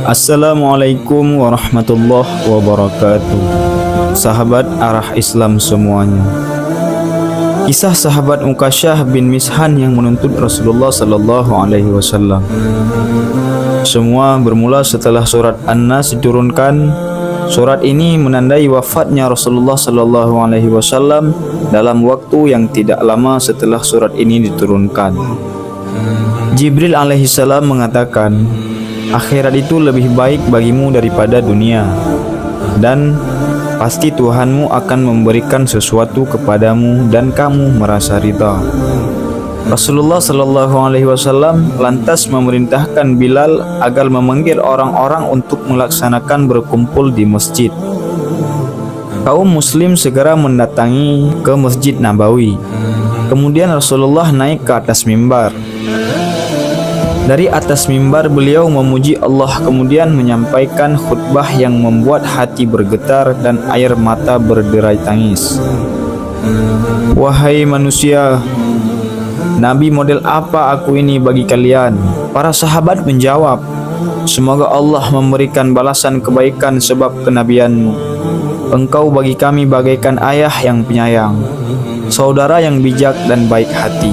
Assalamualaikum warahmatullahi wabarakatuh. Sahabat arah Islam semuanya. Kisah sahabat Ukasyah bin Mishhan yang menuntut Rasulullah sallallahu alaihi wasallam. Semua bermula setelah surat An-Nas diturunkan. Surat ini menandai wafatnya Rasulullah sallallahu alaihi wasallam dalam waktu yang tidak lama setelah surat ini diturunkan. Jibril alaihissalam mengatakan, akhirat itu lebih baik bagimu daripada dunia, dan pasti Tuhanmu akan memberikan sesuatu kepadamu dan kamu merasa ridha. Rasulullah sallallahu alaihi wasallam lantas memerintahkan Bilal agar memanggil orang-orang untuk melaksanakan berkumpul di masjid. Kaum muslim segera mendatangi ke Masjid Nabawi. Kemudian Rasulullah naik ke atas mimbar. Dari atas mimbar beliau memuji Allah, kemudian menyampaikan khutbah yang membuat hati bergetar dan air mata berderai tangis. Wahai manusia, Nabi model apa aku ini bagi kalian? Para sahabat menjawab, semoga Allah memberikan balasan kebaikan sebab kenabianmu. Engkau bagi kami bagaikan ayah yang penyayang, saudara yang bijak dan baik hati.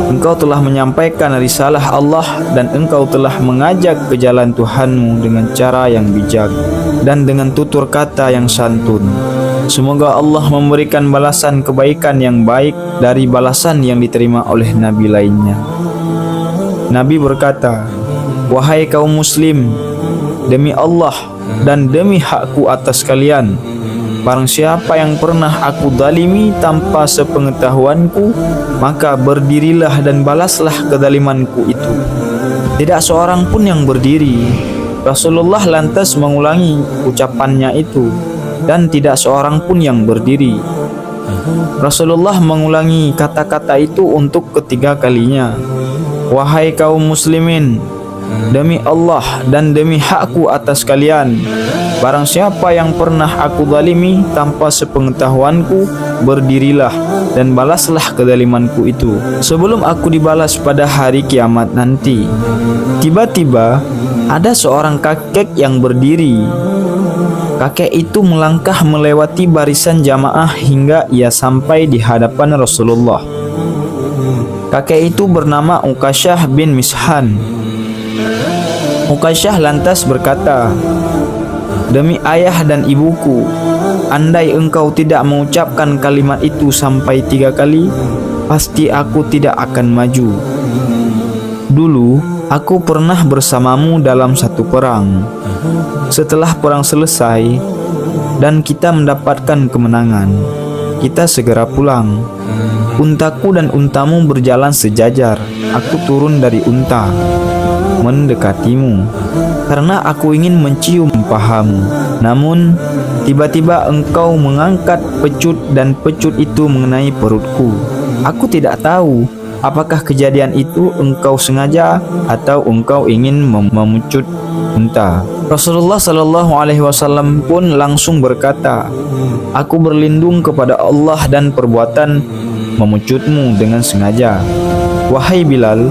Engkau telah menyampaikan risalah Allah dan engkau telah mengajak ke jalan Tuhanmu dengan cara yang bijak dan dengan tutur kata yang santun. Semoga Allah memberikan balasan kebaikan yang baik dari balasan yang diterima oleh Nabi lainnya. Nabi berkata, wahai kaum muslim, demi Allah dan demi hakku atas kalian, barang siapa yang pernah aku zalimi tanpa sepengetahuanku, maka berdirilah dan balaslah kezalimanku itu. Tidak seorang pun yang berdiri. Rasulullah lantas mengulangi ucapannya itu, dan tidak seorang pun yang berdiri. Rasulullah mengulangi kata-kata itu untuk ketiga kalinya. Wahai kaum muslimin, demi Allah dan demi hakku atas kalian, barang siapa yang pernah aku zalimi tanpa sepengetahuanku, berdirilah dan balaslah kezalimanku itu sebelum aku dibalas pada hari kiamat nanti. Tiba-tiba ada seorang kakek yang berdiri. Kakek itu melangkah melewati barisan jamaah hingga ia sampai di hadapan Rasulullah. Kakek itu bernama Ukasyah bin Mishhan. Ukasyah lantas berkata, demi ayah dan ibuku, andai engkau tidak mengucapkan kalimat itu sampai 3 kali, pasti aku tidak akan maju. Dulu aku pernah bersamamu dalam satu perang. Setelah perang selesai dan kita mendapatkan kemenangan, kita segera pulang. Untaku dan untamu berjalan sejajar. Aku turun dari unta mendekatimu karena aku ingin mencium pahamu. Namun tiba-tiba engkau mengangkat pecut dan pecut itu mengenai perutku. Aku tidak tahu apakah kejadian itu engkau sengaja atau engkau ingin memucut unta. Rasulullah sallallahu alaihi wasallam pun langsung berkata, aku berlindung kepada Allah dan perbuatan memucutmu dengan sengaja. Wahai Bilal,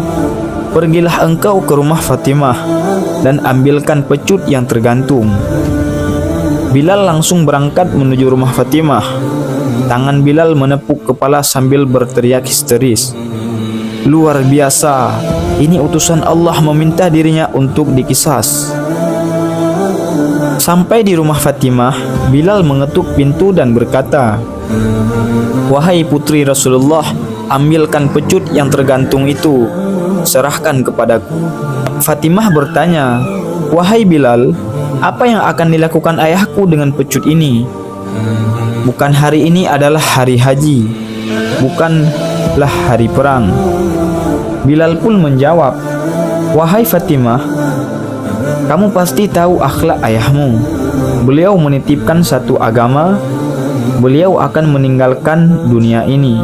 pergilah engkau ke rumah Fatimah dan ambilkan pecut yang tergantung. Bilal langsung berangkat menuju rumah Fatimah. Tangan Bilal menepuk kepala sambil berteriak histeris, luar biasa, ini utusan Allah meminta dirinya untuk dikisas. Sampai di rumah Fatimah, Bilal mengetuk pintu dan berkata, wahai putri Rasulullah, ambilkan pecut yang tergantung itu, serahkan kepadaku. Fatimah bertanya, wahai Bilal, apa yang akan dilakukan ayahku dengan pecut ini? Bukan hari ini adalah hari haji, bukanlah hari perang. Bilal pun menjawab, wahai Fatimah, kamu pasti tahu akhlak ayahmu. Beliau menitipkan satu agama, beliau akan meninggalkan dunia ini,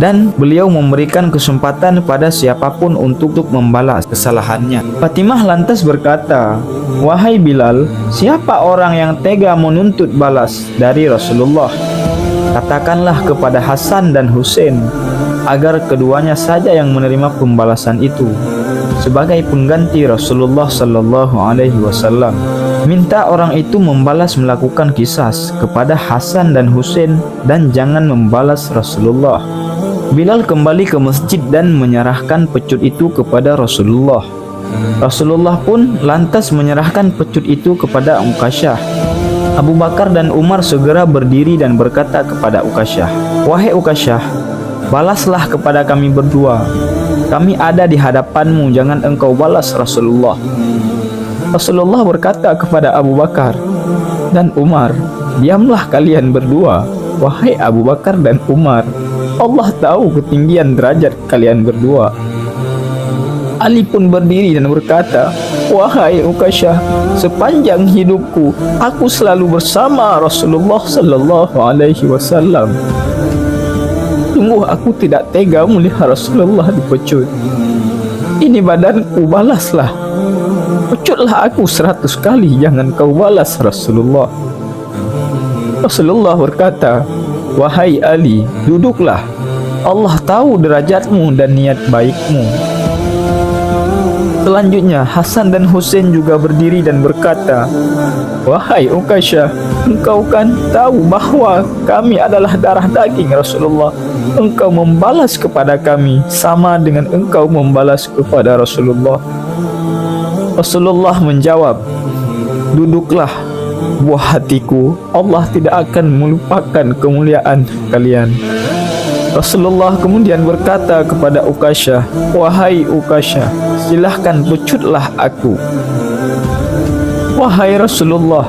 dan beliau memberikan kesempatan pada siapapun untuk membalas kesalahannya. Fatimah lantas berkata, wahai Bilal, siapa orang yang tega menuntut balas dari Rasulullah? Katakanlah kepada Hasan dan Husain agar keduanya saja yang menerima pembalasan itu. sebagai pengganti Rasulullah sallallahu alaihi wasallam. Minta orang itu membalas melakukan kisas kepada Hasan dan Husain dan jangan membalas Rasulullah. Bilal kembali ke masjid dan menyerahkan pecut itu kepada Rasulullah. Rasulullah pun lantas menyerahkan pecut itu kepada Uqasyah. Abu Bakar dan Umar segera berdiri dan berkata kepada Uqasyah, "Wahai Uqasyah, balaslah kepada kami berdua. Kami ada di hadapanmu, jangan engkau balas Rasulullah." Rasulullah berkata kepada Abu Bakar dan Umar, "Diamlah kalian berdua, wahai Abu Bakar dan Umar. Allah tahu ketinggian derajat kalian berdua." Ali pun berdiri dan berkata, "Wahai Uqasyah, sepanjang hidupku aku selalu bersama Rasulullah sallallahu alaihi wasallam. Sungguh aku tidak tega melihat Rasulullah dipecut. Ini badanku, balaslah. Pecutlah aku 100 kali, jangan kau balas Rasulullah." Rasulullah berkata, "Wahai Ali, duduklah. Allah tahu derajatmu dan niat baikmu." Selanjutnya Hasan dan Husain juga berdiri dan berkata, "Wahai Uqasyah, engkau kan tahu bahwa kami adalah darah daging Rasulullah. Engkau membalas kepada kami sama dengan engkau membalas kepada Rasulullah." Rasulullah menjawab, "Duduklah, buah hatiku, Allah tidak akan melupakan kemuliaan kalian." Rasulullah kemudian berkata kepada Uqasyah, "Wahai Uqasyah, silahkan pecutlah aku." "Wahai Rasulullah,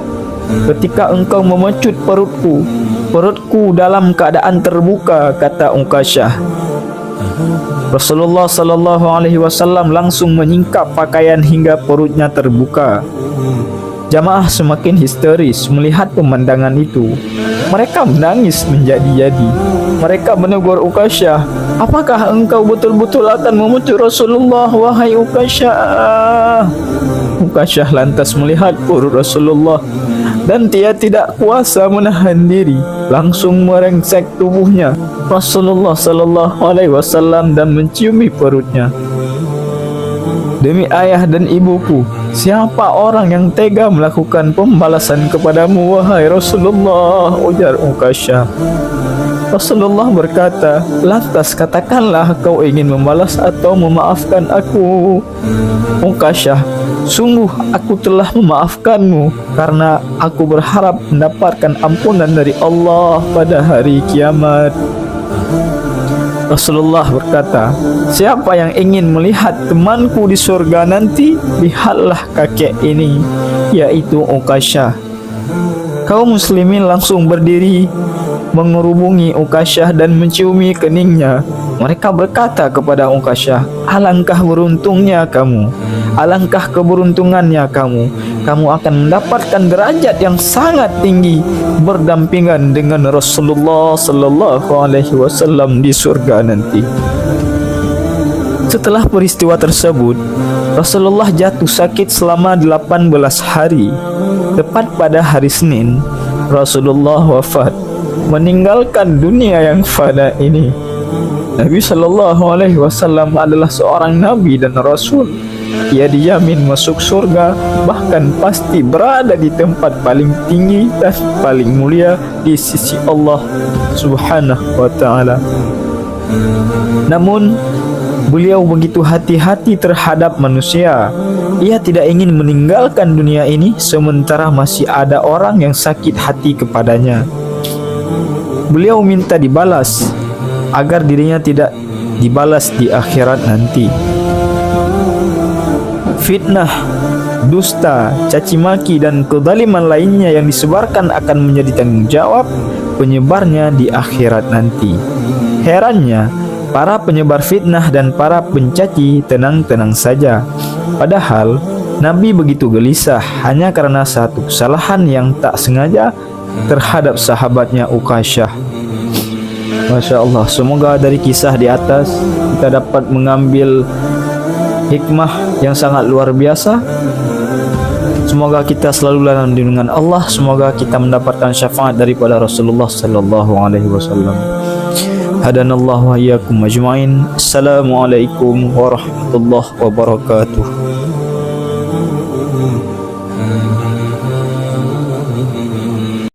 ketika engkau memecut perutku, perutku dalam keadaan terbuka," kata Uqasyah. Rasulullah sallallahu alaihi wasallam langsung menyingkap pakaian hingga perutnya terbuka. Jamaah semakin histeris melihat pemandangan itu. Mereka menangis menjadi-jadi. Mereka menegur Uqasyah, "Apakah engkau betul-betul akan memecut Rasulullah, wahai Uqasyah?" Uqasyah lantas melihat perut Rasulullah dan dia tidak kuasa menahan diri, langsung merengsek tubuhnya Rasulullah sallallahu alaihi wasallam dan menciumi perutnya. "Demi ayah dan ibuku, siapa orang yang tega melakukan pembalasan kepadamu, wahai Rasulullah?" ujar Uqasyah. Rasulullah berkata, "Lantas katakanlah kau ingin membalas atau memaafkan aku." Uqasyah, "Sungguh aku telah memaafkanmu karena aku berharap mendapatkan ampunan dari Allah pada hari kiamat." Rasulullah berkata, "Siapa yang ingin melihat temanku di surga nanti, lihatlah kakek ini, yaitu Uqasyah." Kaum muslimin langsung berdiri mengerubungi Uqasyah dan menciumi keningnya. Mereka berkata kepada Uqasyah, "Alangkah beruntungnya kamu, alangkah keberuntungannya kamu. Kamu akan mendapatkan derajat yang sangat tinggi berdampingan dengan Rasulullah sallallahu alaihi wasallam di surga nanti." Setelah peristiwa tersebut, Rasulullah jatuh sakit selama 18 hari. Tepat pada hari Senin, Rasulullah wafat, meninggalkan dunia yang fana ini. Nabi sallallahu alaihi wasallam adalah seorang nabi dan rasul. Ia dijamin masuk surga, bahkan pasti berada di tempat paling tinggi dan paling mulia di sisi Allah Subhanahu wa taala. Namun beliau begitu hati-hati terhadap manusia. Ia tidak ingin meninggalkan dunia ini sementara masih ada orang yang sakit hati kepadanya. Beliau minta dibalas agar dirinya tidak dibalas di akhirat nanti. Fitnah, dusta, caci maki dan kezaliman lainnya yang disebarkan akan menjadi tanggung jawab penyebarnya di akhirat nanti. Herannya, para penyebar fitnah dan para pencaci tenang-tenang saja. Padahal Nabi begitu gelisah hanya karena satu kesalahan yang tak sengaja terhadap sahabatnya Uqasyah. Masya Allah, semoga dari kisah di atas kita dapat mengambil hikmah yang sangat luar biasa. Semoga kita selalu dalam lindungan Allah. Semoga kita mendapatkan syafaat daripada Rasulullah sallallahu alaihi wasallam. Hadanallahu wa iyyakum ajmain. Assalamualaikum warahmatullahi wabarakatuh.